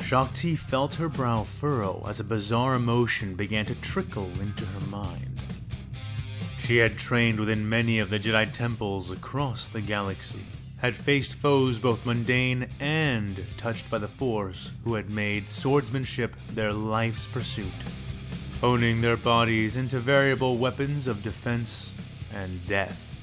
Shakti felt her brow furrow as a bizarre emotion began to trickle into her mind. She had trained within many of the Jedi temples across the galaxy, had faced foes both mundane and touched by the Force who had made swordsmanship their life's pursuit, honing their bodies into variable weapons of defense and death.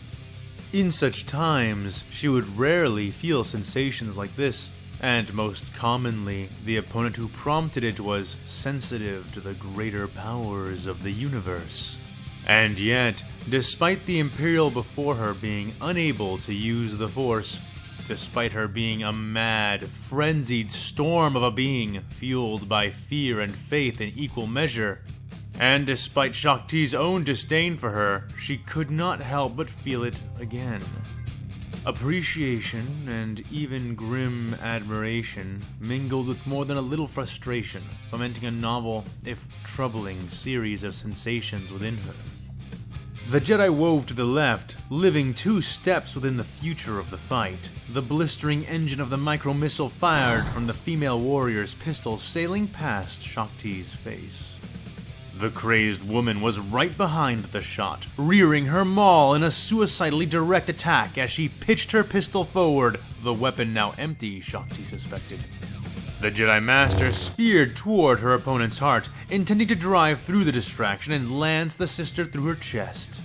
In such times, she would rarely feel sensations like this, and most commonly, the opponent who prompted it was sensitive to the greater powers of the universe. And yet, despite the Imperial before her being unable to use the Force, despite her being a mad, frenzied storm of a being fueled by fear and faith in equal measure, and despite Shakti's own disdain for her, she could not help but feel it again. Appreciation and even grim admiration mingled with more than a little frustration, fomenting a novel, if troubling, series of sensations within her. The Jedi wove to the left, living 2 steps within the future of the fight, the blistering engine of the micro-missile fired from the female warrior's pistol sailing past Shakti's face. The crazed woman was right behind the shot, rearing her maul in a suicidally direct attack as she pitched her pistol forward, the weapon now empty, Shakti suspected. The Jedi Master speared toward her opponent's heart, intending to drive through the distraction and lance the sister through her chest.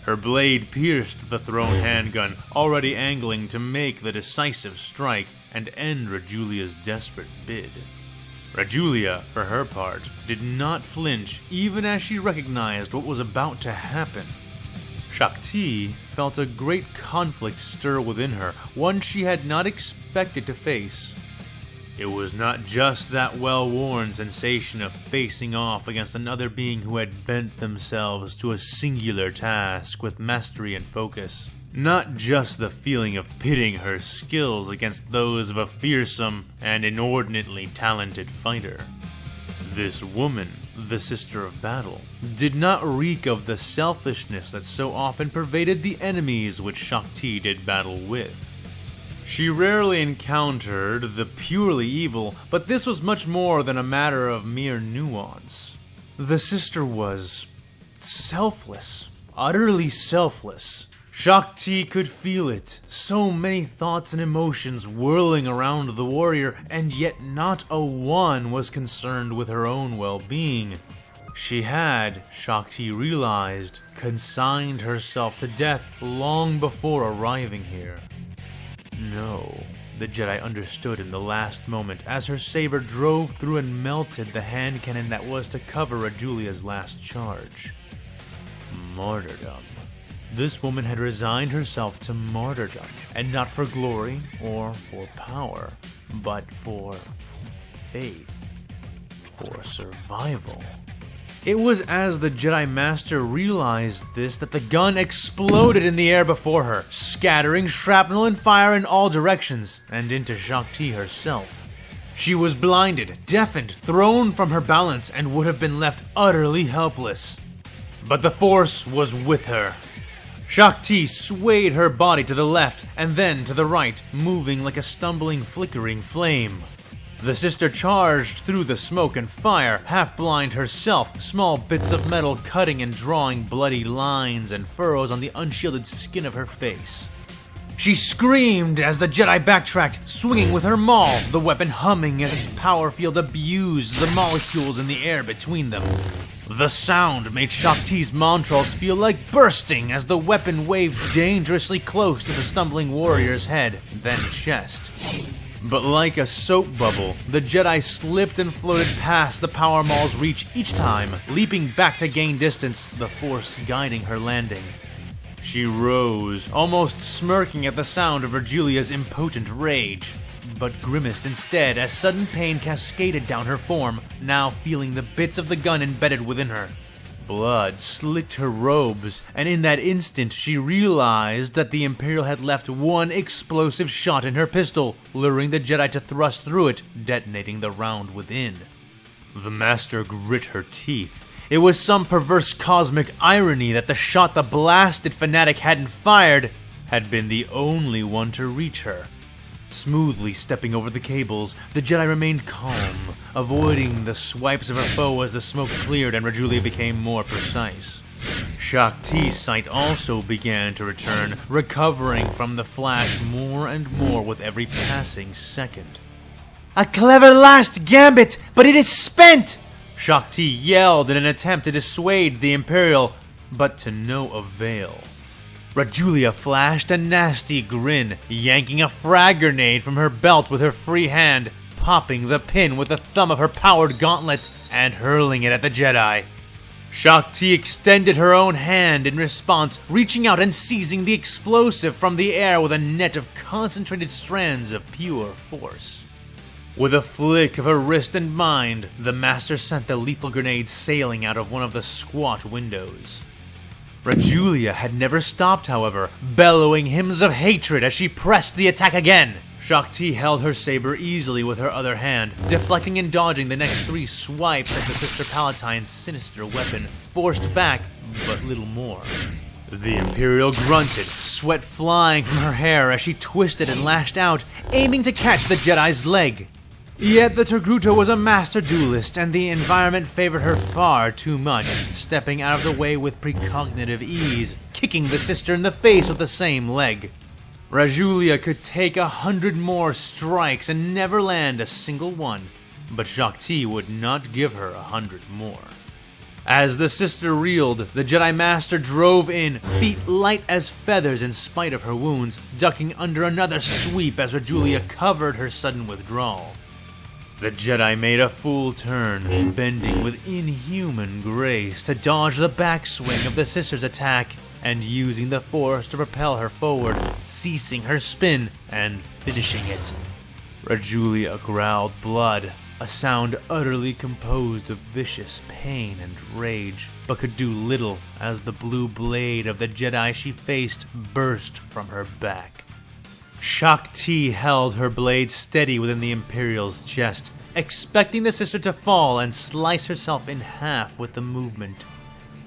Her blade pierced the thrown handgun, already angling to make the decisive strike and end Rajulia's desperate bid. Rajulia, for her part, did not flinch even as she recognized what was about to happen. Shakti felt a great conflict stir within her, one she had not expected to face. It was not just that well-worn sensation of facing off against another being who had bent themselves to a singular task with mastery and focus. Not just the feeling of pitting her skills against those of a fearsome and inordinately talented fighter. This woman, the Sister of Battle, did not reek of the selfishness that so often pervaded the enemies which Shakti did battle with. She rarely encountered the purely evil, but this was much more than a matter of mere nuance. The sister was selfless, utterly selfless. Shakti could feel it, so many thoughts and emotions whirling around the warrior, and yet not a one was concerned with her own well-being. She had, Shakti realized, consigned herself to death long before arriving here. No, the Jedi understood in the last moment as her saber drove through and melted the hand cannon that was to cover Rajulia's last charge. Martyrdom. This woman had resigned herself to martyrdom, and not for glory or for power, but for faith, for survival. It was as the Jedi Master realized this that the gun exploded in the air before her, scattering shrapnel and fire in all directions, and into Shakti herself. She was blinded, deafened, thrown from her balance, and would have been left utterly helpless. But the Force was with her. Shakti swayed her body to the left and then to the right, moving like a stumbling, flickering flame. The sister charged through the smoke and fire, half-blind herself, small bits of metal cutting and drawing bloody lines and furrows on the unshielded skin of her face. She screamed as the Jedi backtracked, swinging with her maul, the weapon humming as its power field abused the molecules in the air between them. The sound made Shakti's montrals feel like bursting as the weapon waved dangerously close to the stumbling warrior's head, then chest. But like a soap bubble, the Jedi slipped and floated past the power maul's reach each time, leaping back to gain distance, the Force guiding her landing. She rose, almost smirking at the sound of Rajulia's impotent rage, but grimaced instead as sudden pain cascaded down her form, now feeling the bits of the gun embedded within her. Blood slicked her robes, and in that instant she realized that the Imperial had left one explosive shot in her pistol, luring the Jedi to thrust through it, detonating the round within. The Master grit her teeth. It was some perverse cosmic irony that the shot the blasted fanatic hadn't fired had been the only one to reach her. Smoothly stepping over the cables, the Jedi remained calm, avoiding the swipes of her foe as the smoke cleared and Rajulia became more precise. Shaak Ti's sight also began to return, recovering from the flash more and more with every passing second. "A clever last gambit, but it is spent!" Shaak Ti yelled in an attempt to dissuade the Imperial, but to no avail. Rajulia flashed a nasty grin, yanking a frag grenade from her belt with her free hand, popping the pin with the thumb of her powered gauntlet, and hurling it at the Jedi. Shaak Ti extended her own hand in response, reaching out and seizing the explosive from the air with a net of concentrated strands of pure force. With a flick of her wrist and mind, the Master sent the lethal grenade sailing out of one of the squat windows. Rajulia had never stopped, however, bellowing hymns of hatred as she pressed the attack again. Shaak Ti held her saber easily with her other hand, deflecting and dodging the next 3 swipes as the Sister Palatine's sinister weapon forced back but little more. The Imperial grunted, sweat flying from her hair as she twisted and lashed out, aiming to catch the Jedi's leg. Yet the Togruta was a master duelist, and the environment favored her far too much, stepping out of the way with precognitive ease, kicking the sister in the face with the same leg. Rajulia could take 100 more strikes and never land a single one, but Shaak Ti would not give her 100 more. As the sister reeled, the Jedi Master drove in, feet light as feathers in spite of her wounds, ducking under another sweep as Rajulia covered her sudden withdrawal. The Jedi made a full turn, bending with inhuman grace to dodge the backswing of the sister's attack, and using the force to propel her forward, ceasing her spin and finishing it. Rajulia growled blood, a sound utterly composed of vicious pain and rage, but could do little as the blue blade of the Jedi she faced burst from her back. Shaak Ti held her blade steady within the Imperial's chest, expecting the sister to fall and slice herself in half with the movement.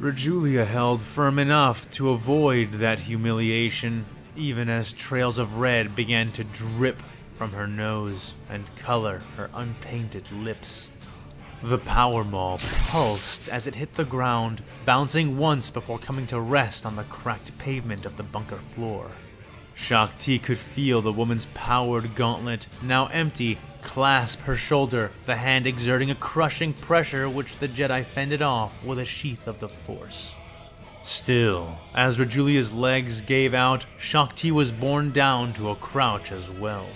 Rajulia held firm enough to avoid that humiliation, even as trails of red began to drip from her nose and color her unpainted lips. The power maul pulsed as it hit the ground, bouncing once before coming to rest on the cracked pavement of the bunker floor. Shaak Ti could feel the woman's powered gauntlet, now empty, clasp her shoulder, the hand exerting a crushing pressure which the Jedi fended off with a sheath of the Force. Still, as Rajulia's legs gave out, Shaak Ti was borne down to a crouch as well.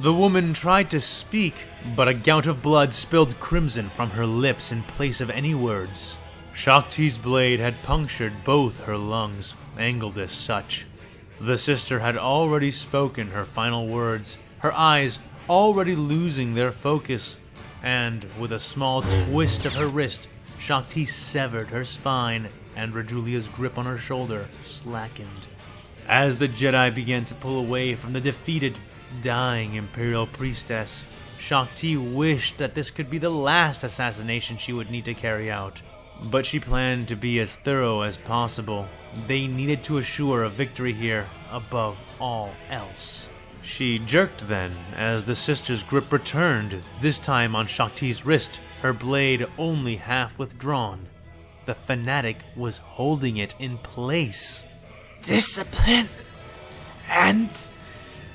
The woman tried to speak, but a gout of blood spilled crimson from her lips in place of any words. Shaak Ti's blade had punctured both her lungs, angled as such. The sister had already spoken her final words, her eyes already losing their focus, and with a small twist of her wrist, Shaak Ti severed her spine, and Rajulia's grip on her shoulder slackened. As the Jedi began to pull away from the defeated, dying Imperial priestess, Shaak Ti wished that this could be the last assassination she would need to carry out. But she planned to be as thorough as possible. They needed to assure a victory here above all else. She jerked then, as the sister's grip returned, this time on Shaak Ti's wrist, her blade only half withdrawn. The fanatic was holding it in place. Discipline and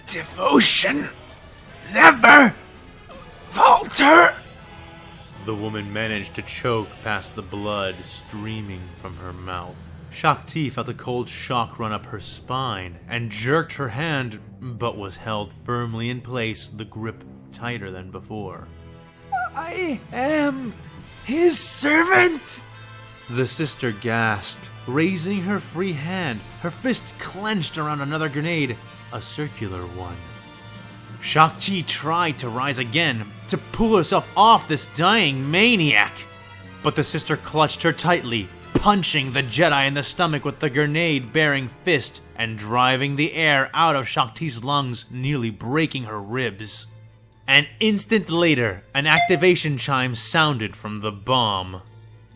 devotion never falter. The woman managed to choke past the blood streaming from her mouth. Shaak Ti felt a cold shock run up her spine and jerked her hand, but was held firmly in place, the grip tighter than before. I am his servant! The sister gasped, raising her free hand, her fist clenched around another grenade, a circular one. Shaak Ti tried to rise again, to pull herself off this dying maniac, but the sister clutched her tightly, punching the Jedi in the stomach with the grenade-bearing fist and driving the air out of Shaak Ti's lungs, nearly breaking her ribs. An instant later, an activation chime sounded from the bomb.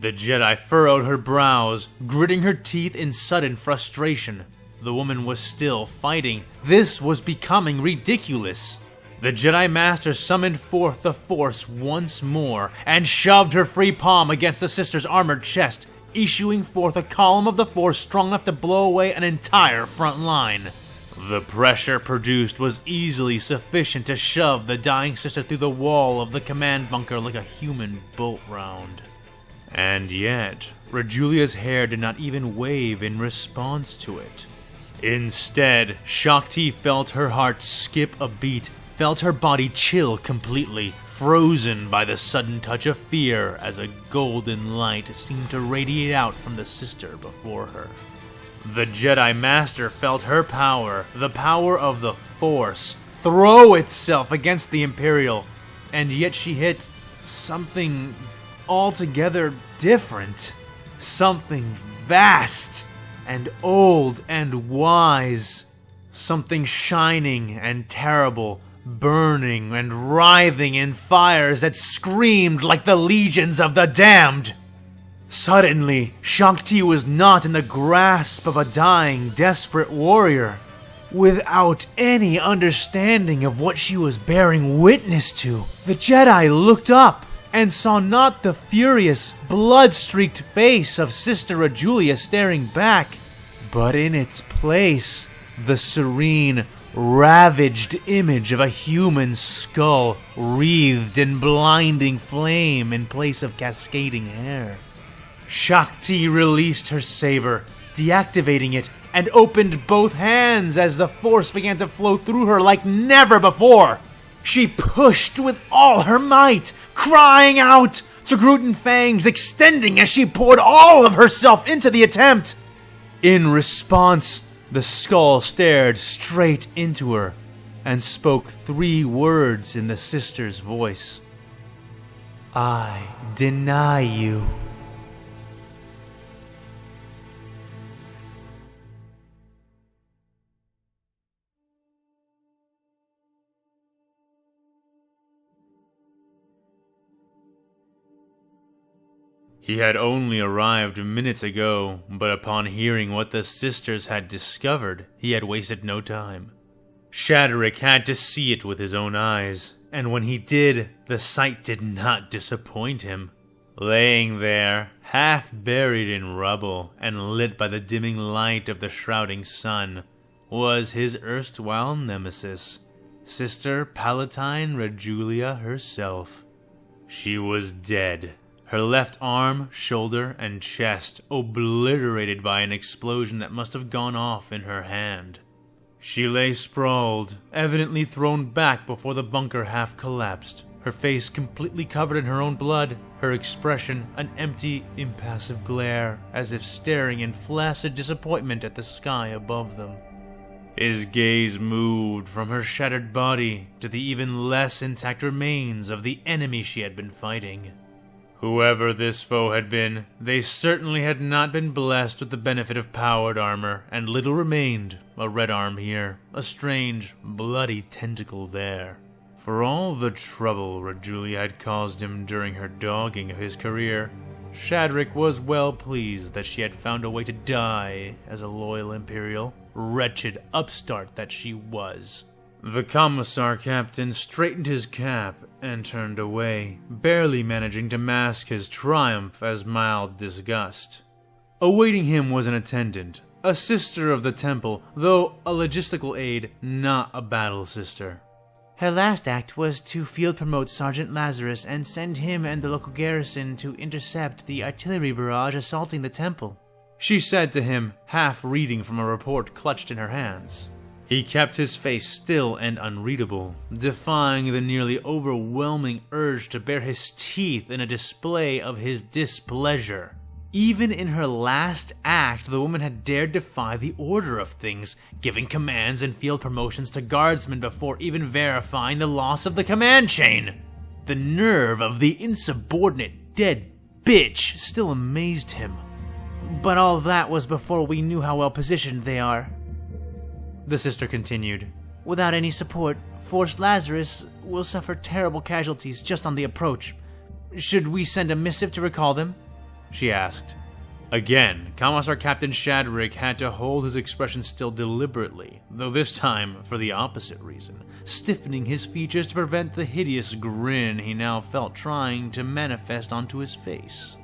The Jedi furrowed her brows, gritting her teeth in sudden frustration. The woman was still fighting. This was becoming ridiculous. The Jedi Master summoned forth the Force once more and shoved her free palm against the sister's armored chest, issuing forth a column of the Force strong enough to blow away an entire front line. The pressure produced was easily sufficient to shove the dying sister through the wall of the command bunker like a human bolt round. And yet, Rajulia's hair did not even wave in response to it. Instead, Shakti felt her heart skip a beat, felt her body chill completely, frozen by the sudden touch of fear as a golden light seemed to radiate out from the sister before her. The Jedi Master felt her power, the power of the Force, throw itself against the Imperial, and yet she hit something altogether different. Something vast and old and wise. Something shining and terrible, burning and writhing in fires that screamed like the legions of the damned. Suddenly, Shakti was not in the grasp of a dying, desperate warrior. Without any understanding of what she was bearing witness to, the Jedi looked up and saw not the furious, blood-streaked face of Sister Rajulia staring back, but in its place, the serene, ravaged image of a human skull wreathed in blinding flame in place of cascading hair. Shakti released her saber, deactivating it, and opened both hands as the Force began to flow through her like never before. She pushed with all her might, crying out, Togrutan fangs extending as she poured all of herself into the attempt. In response, the skull stared straight into her and spoke 3 words in the sister's voice. I deny you. He had only arrived minutes ago, but upon hearing what the sisters had discovered, he had wasted no time. Shadrick had to see it with his own eyes, and when he did, the sight did not disappoint him. Laying there, half buried in rubble and lit by the dimming light of the shrouding sun, was his erstwhile nemesis, Sister Palatine Rajulia herself. She was dead. Her left arm, shoulder, and chest obliterated by an explosion that must have gone off in her hand. She lay sprawled, evidently thrown back before the bunker half collapsed, her face completely covered in her own blood, her expression an empty, impassive glare, as if staring in flaccid disappointment at the sky above them. His gaze moved from her shattered body to the even less intact remains of the enemy she had been fighting. Whoever this foe had been, they certainly had not been blessed with the benefit of powered armor, and little remained, a red arm here, a strange, bloody tentacle there. For all the trouble Rajulia had caused him during her dogging of his career, Shadrick was well pleased that she had found a way to die as a loyal Imperial, wretched upstart that she was. The Commissar Captain straightened his cap and turned away, barely managing to mask his triumph as mild disgust. Awaiting him was an attendant, a sister of the temple, though a logistical aide, not a battle sister. Her last act was to field promote Sergeant Lazarus and send him and the local garrison to intercept the artillery barrage assaulting the temple, she said to him, half reading from a report clutched in her hands. He kept his face still and unreadable, defying the nearly overwhelming urge to bare his teeth in a display of his displeasure. Even in her last act, the woman had dared defy the order of things, giving commands and field promotions to guardsmen before even verifying the loss of the command chain. The nerve of the insubordinate dead bitch still amazed him. But all that was before we knew how well positioned they are, the sister continued. Without any support, Force Lazarus will suffer terrible casualties just on the approach. Should we send a missive to recall them? She asked. Again, Commissar Captain Shadrick had to hold his expression still deliberately, though this time for the opposite reason, stiffening his features to prevent the hideous grin he now felt trying to manifest onto his face.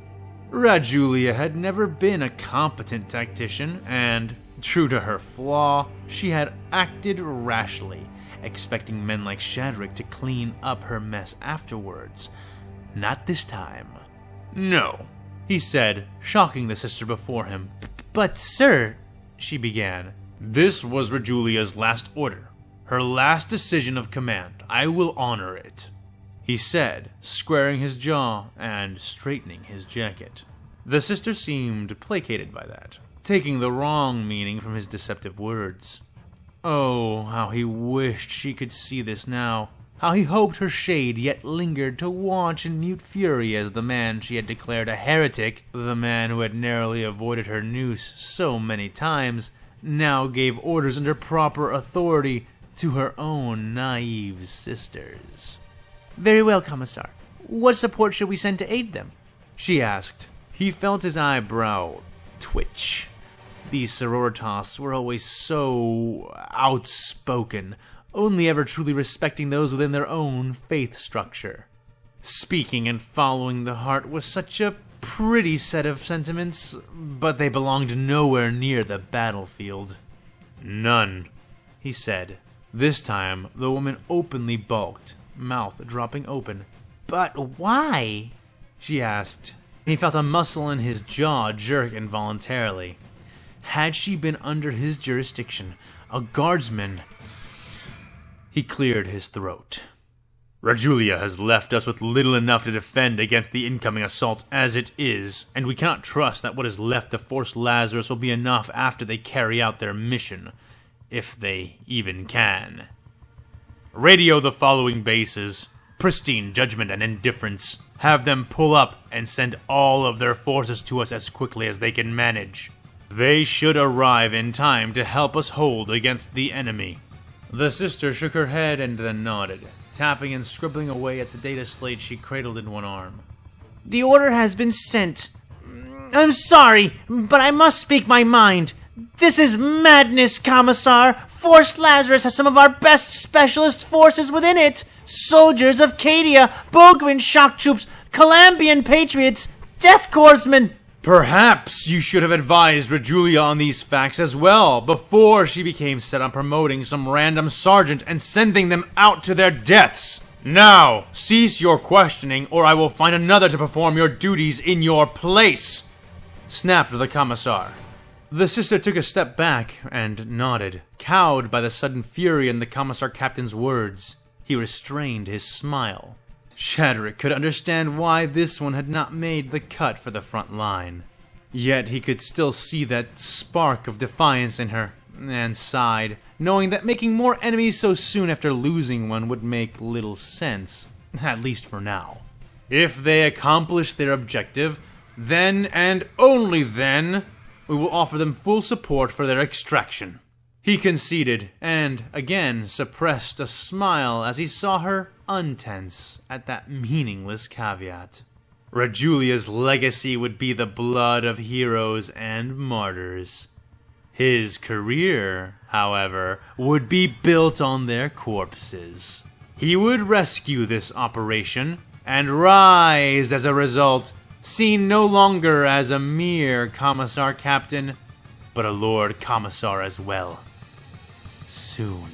Rajulia had never been a competent tactician, and, true to her flaw, she had acted rashly, expecting men like Shadrick to clean up her mess afterwards. Not this time. No, he said, shocking the sister before him. But sir, she began. This was Rajulia's last order, her last decision of command. I will honor it, he said, squaring his jaw and straightening his jacket. The sister seemed placated by that, taking the wrong meaning from his deceptive words. Oh, how he wished she could see this now. How he hoped her shade yet lingered to watch in mute fury as the man she had declared a heretic, the man who had narrowly avoided her noose so many times, now gave orders under proper authority to her own naive sisters. Very well, Commissar. What support should we send to aid them? She asked. He felt his eyebrow twitch. These sororitas were always so outspoken, only ever truly respecting those within their own faith structure. Speaking and following the heart was such a pretty set of sentiments, but they belonged nowhere near the battlefield. None, he said. This time, the woman openly balked, mouth dropping open. But why? She asked. He felt a muscle in his jaw jerk involuntarily. Had she been under his jurisdiction, a guardsman... He cleared his throat. Rajulia has left us with little enough to defend against the incoming assault as it is, and we cannot trust that what is left of Force Lazarus will be enough after they carry out their mission, if they even can. Radio the following bases: pristine judgment and indifference. Have them pull up and send all of their forces to us as quickly as they can manage. They should arrive in time to help us hold against the enemy. The sister shook her head and then nodded, tapping and scribbling away at the data slate she cradled in one arm. The order has been sent. I'm sorry, but I must speak my mind. This is madness, Commissar. Force Lazarus has some of our best specialist forces within it. Soldiers of Cadia, Bogrin shock troops, Calambian patriots, death corpsmen. Perhaps you should have advised Rajulia on these facts as well, before she became set on promoting some random sergeant and sending them out to their deaths. Now, cease your questioning, or I will find another to perform your duties in your place, snapped the Commissar. The sister took a step back and nodded, cowed by the sudden fury in the Commissar Captain's words. He restrained his smile. Shadrick could understand why this one had not made the cut for the front line. Yet he could still see that spark of defiance in her, and sighed, knowing that making more enemies so soon after losing one would make little sense, at least for now. If they accomplish their objective, then and only then, we will offer them full support for their extraction. He conceded, and again suppressed a smile as he saw her untense at that meaningless caveat. Rajulia's legacy would be the blood of heroes and martyrs. His career, however, would be built on their corpses. He would rescue this operation, and rise as a result, seen no longer as a mere Commissar Captain, but a Lord Commissar as well. Soon.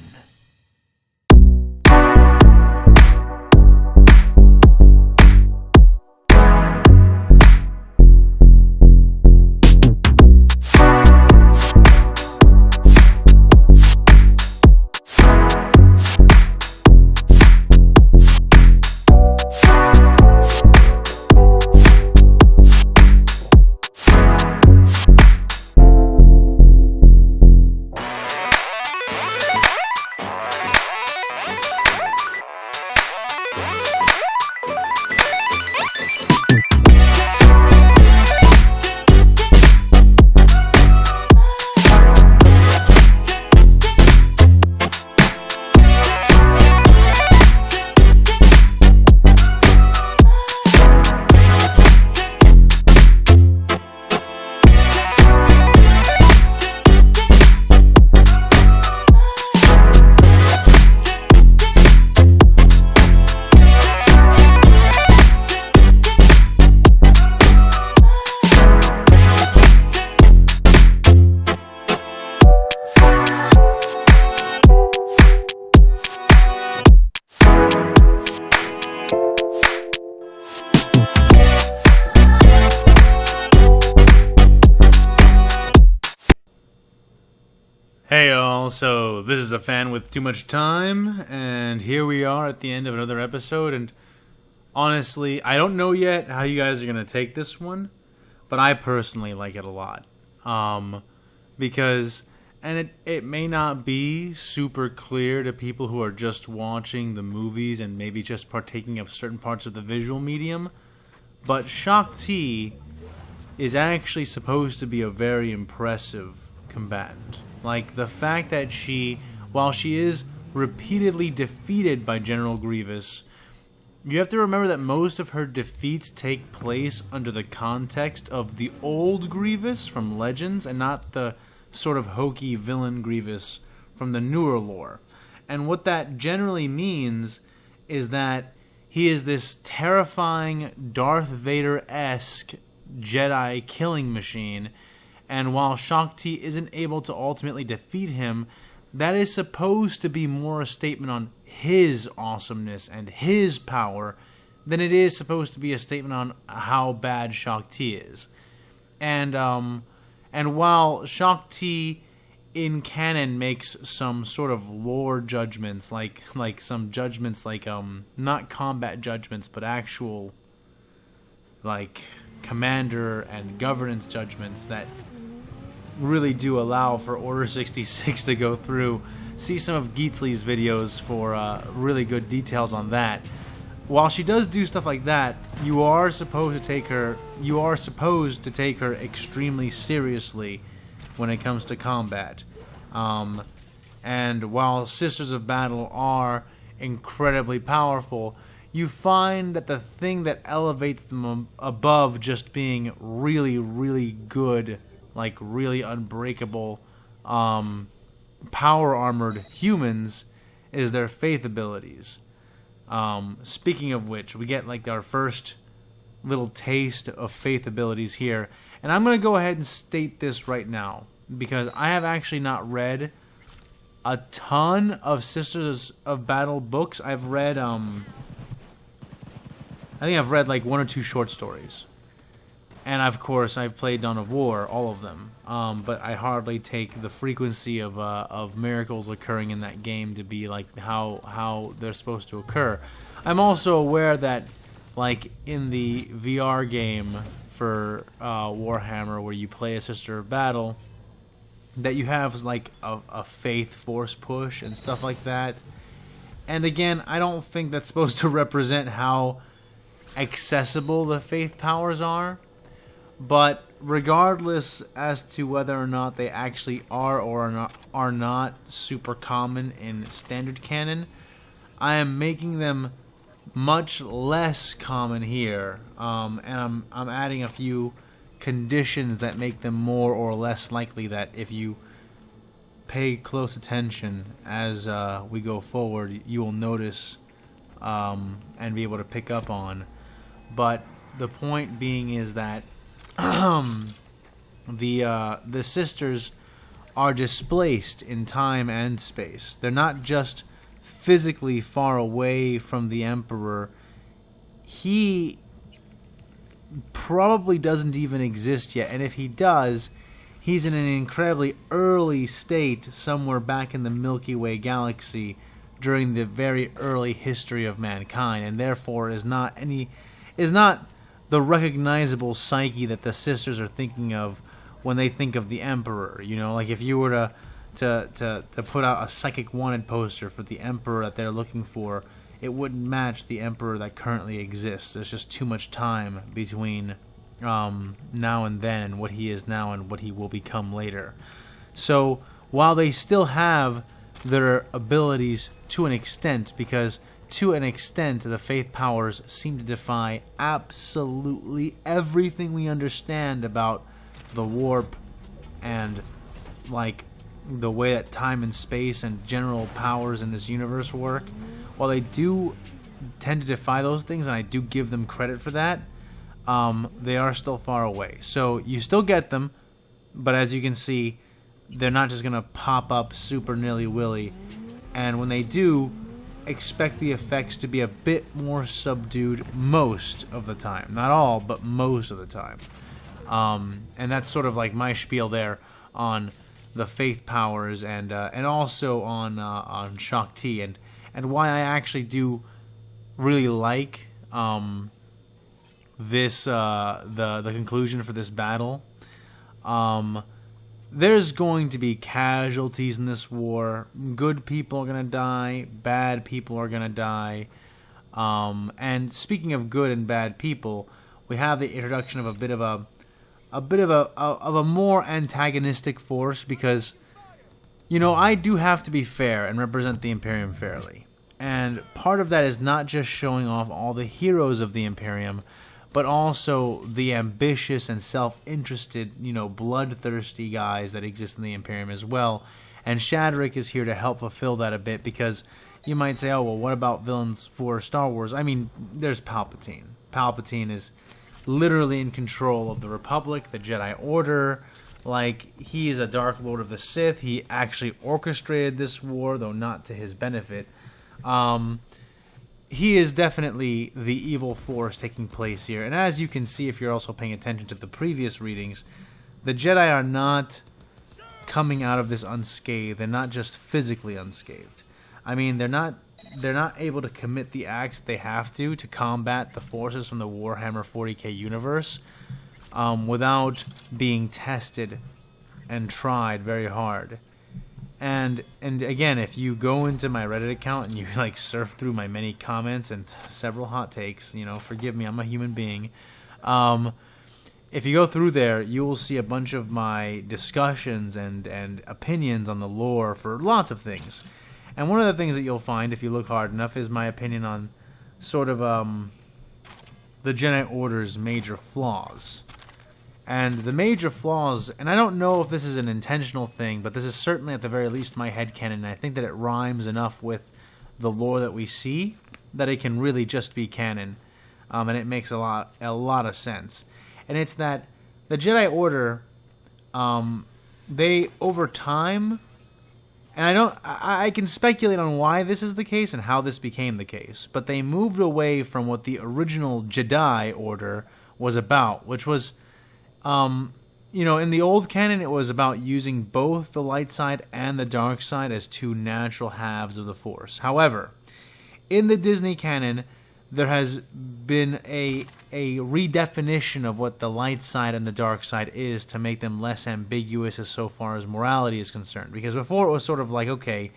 So this is a fan with too much time, and here we are at the end of another episode, and honestly, I don't know yet how you guys are going to take this one, but I personally like it a lot. Because, and it may not be super clear to people who are just watching the movies and maybe just partaking of certain parts of the visual medium, but Shakti is actually supposed to be a very impressive combatant. Like, the fact that she, while she is repeatedly defeated by General Grievous, you have to remember that most of her defeats take place under the context of the old Grievous from Legends and not the sort of hokey villain Grievous from the newer lore. And what that generally means is that he is this terrifying Darth Vader-esque Jedi killing machine, and while Shakti isn't able to ultimately defeat him, that is supposed to be more a statement on his awesomeness and his power than it is supposed to be a statement on how bad Shakti is. And while Shakti in canon makes some sort of lore judgments, like some judgments like not combat judgments, but actual like commander and governance judgments that really do allow for Order 66 to go through. See some of Geetsley's videos for really good details on that. While she does do stuff like that, you are supposed to take her extremely seriously when it comes to combat. And while Sisters of Battle are incredibly powerful, you find that the thing that elevates them above just being really, really good, like really unbreakable, power-armored humans is their faith abilities. Speaking of which, we get like our first little taste of faith abilities here. And I'm going to go ahead and state this right now, because I have actually not read a ton of Sisters of Battle books. I've read, I think I've read like 1 or 2 short stories. And of course, I've played Dawn of War, all of them. But I hardly take the frequency of miracles occurring in that game to be like how they're supposed to occur. I'm also aware that, like in the VR game for Warhammer, where you play a Sister of Battle, that you have like a faith force push and stuff like that. And again, I don't think that's supposed to represent how accessible the faith powers are. But regardless as to whether or not they actually are or are not super common in standard canon, I am making them much less common here, and I'm adding a few conditions that make them more or less likely that if you pay close attention as we go forward, you will notice and be able to pick up on. But the point being is that the sisters are displaced in time and space. They're not just physically far away from the Emperor. He probably doesn't even exist yet, and if he does, he's in an incredibly early state somewhere back in the Milky Way galaxy during the very early history of mankind, and therefore is not the recognizable psyche that the sisters are thinking of when they think of the Emperor. You know, like if you were to put out a psychic wanted poster for the Emperor that they're looking for, it wouldn't match the Emperor that currently exists. There's just too much time between now and then and what he is now and what he will become later. So while they still have their abilities to an extent, because to an extent the faith powers seem to defy absolutely everything we understand about the warp and like the way that time and space and general powers in this universe work, while they do tend to defy those things, and I do give them credit for that, they are still far away. So you still get them, but as you can see, they're not just going to pop up super nilly-willy. And when they do, expect the effects to be a bit more subdued most of the time. Not all, but most of the time. And that's sort of like my spiel there on the faith powers, and also on Shakti, and why I actually do really like this the conclusion for this battle. There's going to be casualties in this war. Good people are gonna die. Bad people are gonna die. And speaking of good and bad people, we have the introduction of a bit of a more antagonistic force, because, you know, I do have to be fair and represent the Imperium fairly. And part of that is not just showing off all the heroes of the Imperium, but also the ambitious and self-interested, you know, bloodthirsty guys that exist in the Imperium as well. And Shadrick is here to help fulfill that a bit, because you might say, oh, well, what about villains for Star Wars? I mean, there's Palpatine. Palpatine is literally in control of the Republic, the Jedi Order. Like, he is a Dark Lord of the Sith. He actually orchestrated this war, though not to his benefit. He is definitely the evil force taking place here. And as you can see, if you're also paying attention to the previous readings, the Jedi are not coming out of this unscathed. They're not just physically unscathed. I mean, they're not able to commit the acts they have to combat the forces from the Warhammer 40k universe without being tested and tried very hard. And again, if you go into my Reddit account and you like surf through my many comments and several hot takes, you know, forgive me, I'm a human being. If you go through there, you will see a bunch of my discussions and opinions on the lore for lots of things. And one of the things that you'll find, if you look hard enough, is my opinion on sort of the Jedi Order's major flaws. And the major flaws, and I don't know if this is an intentional thing, but this is certainly at the very least my headcanon, and I think that it rhymes enough with the lore that we see that it can really just be canon, and it makes a lot of sense. And it's that the Jedi Order, they, over time, and I can speculate on why this is the case and how this became the case, but they moved away from what the original Jedi Order was about, which was, you know, in the old canon, it was about using both the light side and the dark side as two natural halves of the Force. However, in the Disney canon, there has been a redefinition of what the light side and the dark side is to make them less ambiguous as so far as morality is concerned. Because before it was sort of like, okay,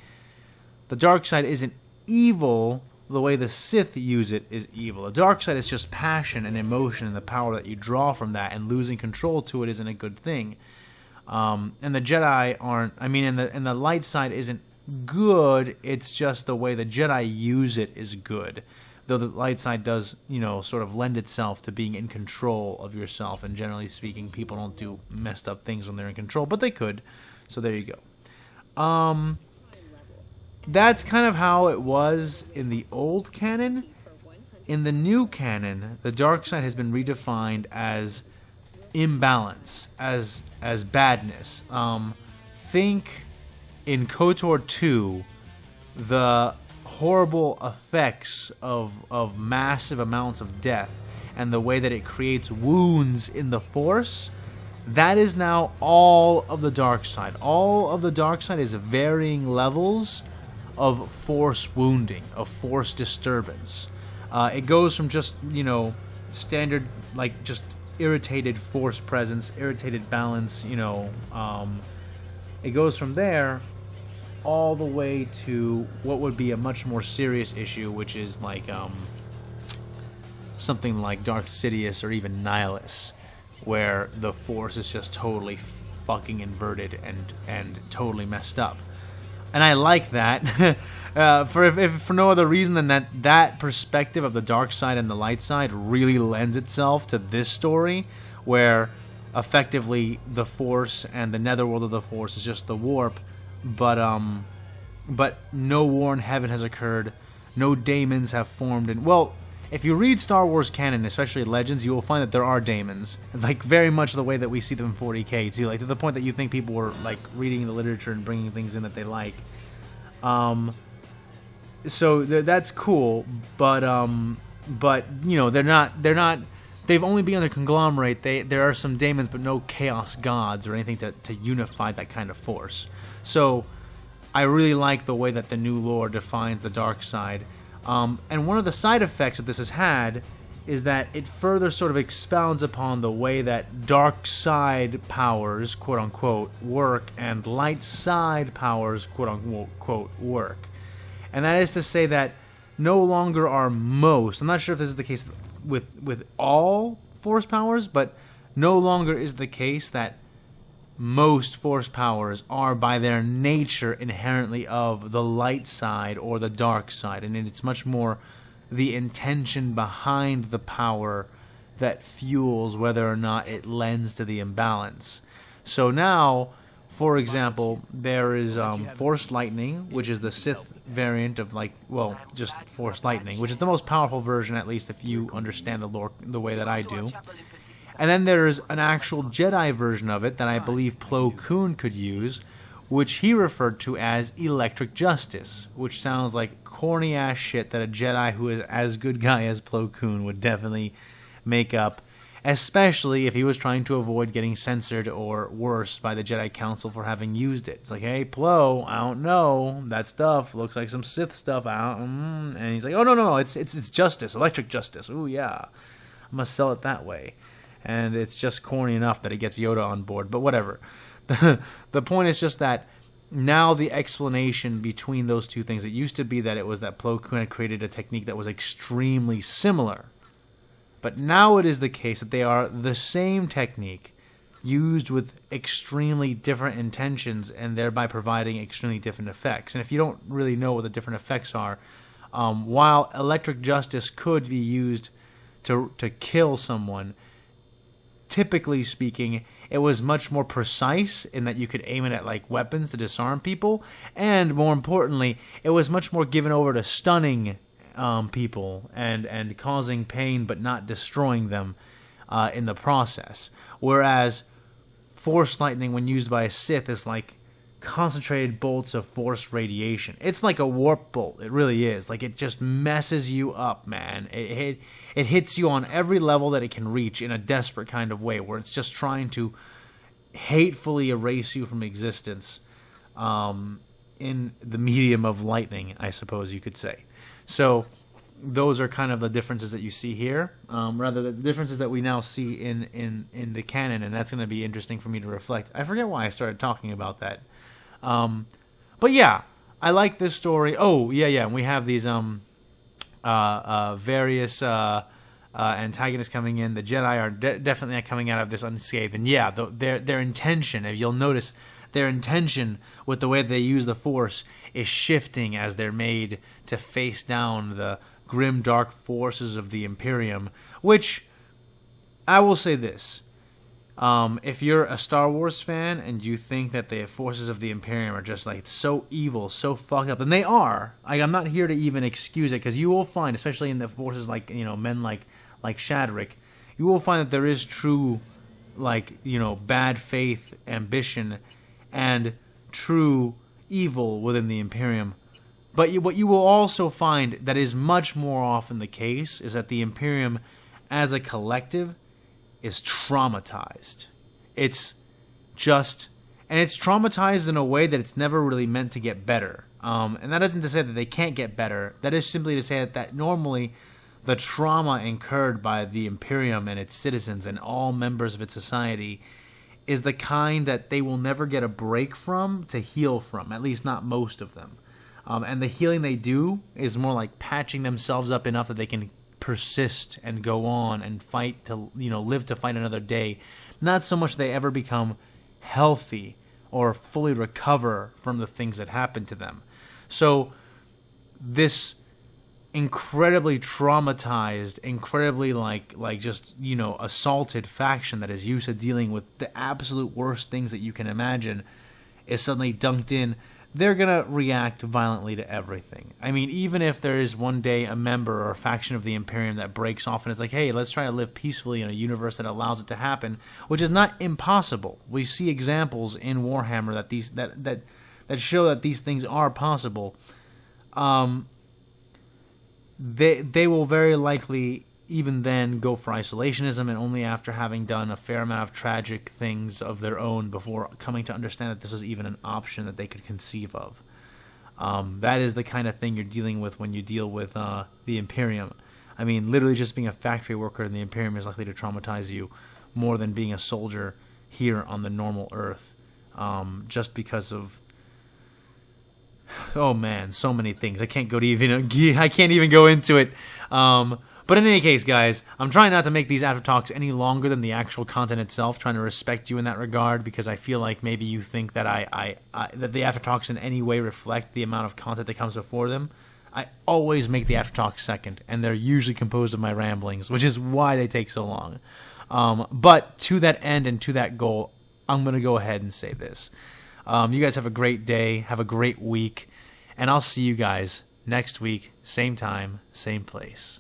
the dark side isn't evil the way the Sith use it is evil. The dark side is just passion and emotion and the power that you draw from that, and losing control to it isn't a good thing. And the Jedi aren't, I mean, and the light side isn't good, it's just the way the Jedi use it is good. Though the light side does, you know, sort of lend itself to being in control of yourself, and generally speaking, people don't do messed up things when they're in control, but they could. So there you go. That's kind of how it was in the old canon. In the new canon, the dark side has been redefined as imbalance, as badness. Think in KOTOR 2, the horrible effects of massive amounts of death and the way that it creates wounds in the Force. That is now all of the dark side. All of the dark side is varying levels of Force wounding, of Force disturbance. It goes from just, you know, standard, like, just irritated Force presence, irritated balance, you know, it goes from there all the way to what would be a much more serious issue, which is like something like Darth Sidious or even Nihilus, where the Force is just totally fucking inverted and totally messed up. And I like that, for no other reason than that perspective of the dark side and the light side really lends itself to this story, where effectively the Force and the netherworld of the Force is just the warp, but no war in heaven has occurred, no daemons have formed, and, well, if you read Star Wars canon, especially Legends, you will find that there are daemons, like very much the way that we see them in 40k too, like to the point that you think people were like reading the literature and bringing things in that they like. So that's cool, but you know, they're they've only begun to conglomerate. There are some daemons, but no chaos gods or anything to unify that kind of force. So I really like the way that the new lore defines the dark side. And one of the side effects that this has had is that it further sort of expounds upon the way that dark side powers, quote-unquote, work, and light side powers, quote-unquote, work. And that is to say that no longer are most, I'm not sure if this is the case with all force powers, but no longer is the case that most force powers are by their nature inherently of the light side or the dark side, and it's much more the intention behind the power that fuels whether or not it lends to the imbalance. So now, for example, there is Force Lightning, which is the Sith variant of, like, well, just Force Lightning, which is the most powerful version, at least if you understand the lore the way that I do. And then there's an actual Jedi version of it that I believe Plo Koon could use, which he referred to as Electric Justice, which sounds like corny-ass shit that a Jedi who is as good guy as Plo Koon would definitely make up, especially if he was trying to avoid getting censored or worse by the Jedi Council for having used it. It's like, hey, Plo, I don't know, that stuff looks like some Sith stuff, and he's like, oh, no, it's justice, Electric Justice, ooh, yeah, I must sell it that way. And it's just corny enough that it gets Yoda on board, but whatever. The point is just that now the explanation between those two things, it used to be that it was that Plo Koon had created a technique that was extremely similar. But now it is the case that they are the same technique used with extremely different intentions and thereby providing extremely different effects. And if you don't really know what the different effects are, while Electric Justice could be used to kill someone, typically speaking, it was much more precise in that you could aim it at like weapons to disarm people, and more importantly, it was much more given over to stunning people and causing pain but not destroying them in the process. Whereas Force Lightning, when used by a Sith, is like concentrated bolts of force radiation. It's like a warp bolt. It really is. Like, it just messes you up, man. It hits you on every level that it can reach in a desperate kind of way, where it's just trying to hatefully erase you from existence in the medium of lightning, I suppose you could say. So those are kind of the differences that you see here, rather the differences that we now see in the canon, and that's going to be interesting for me to reflect. I forget why I started talking about that. But yeah, I like this story. Oh, yeah, and we have these various antagonists coming in. The Jedi are definitely not coming out of this unscathed. And yeah, their intention, if you'll notice, their intention with the way they use the Force is shifting as they're made to face down the grim, dark forces of the Imperium, which, I will say this. If you're a Star Wars fan and you think that the forces of the Imperium are just like so evil, so fucked up, and they are, I'm not here to even excuse it, because you will find, especially in the forces like, men like Shadrick, you will find that there is true, bad faith, ambition, and true evil within the Imperium. But what you will also find that is much more often the case is that the Imperium, as a collective, is traumatized. It's traumatized in a way that it's never really meant to get better. And that isn't to say that they can't get better. That is simply to say that normally the trauma incurred by the Imperium and its citizens and all members of its society is the kind that they will never get a break from to heal from, at least not most of them. And the healing they do is more like patching themselves up enough that they can persist and go on and fight to, live to fight another day. Not so much they ever become healthy or fully recover from the things that happen to them. So this incredibly traumatized, incredibly assaulted faction that is used to dealing with the absolute worst things that you can imagine is suddenly dunked in. They're going to react violently to everything. I mean, even if there is one day a member or a faction of the Imperium that breaks off and is like, hey, let's try to live peacefully in a universe that allows it to happen, which is not impossible. We see examples in Warhammer that show that these things are possible. They will very likely, even then go for isolationism, and only after having done a fair amount of tragic things of their own before coming to understand that this is even an option that they could conceive of. That is the kind of thing you're dealing with when you deal with the Imperium. I mean, literally just being a factory worker in the Imperium is likely to traumatize you more than being a soldier here on the normal Earth. Just because of, oh man, so many things. I can't even go into it. But in any case, guys, I'm trying not to make these after talks any longer than the actual content itself, trying to respect you in that regard, because I feel like maybe you think that that the after talks in any way reflect the amount of content that comes before them. I always make the after talks second, and they're usually composed of my ramblings, which is why they take so long. But to that end and to that goal, I'm going to go ahead and say this. You guys have a great day, have a great week, and I'll see you guys next week, same time, same place.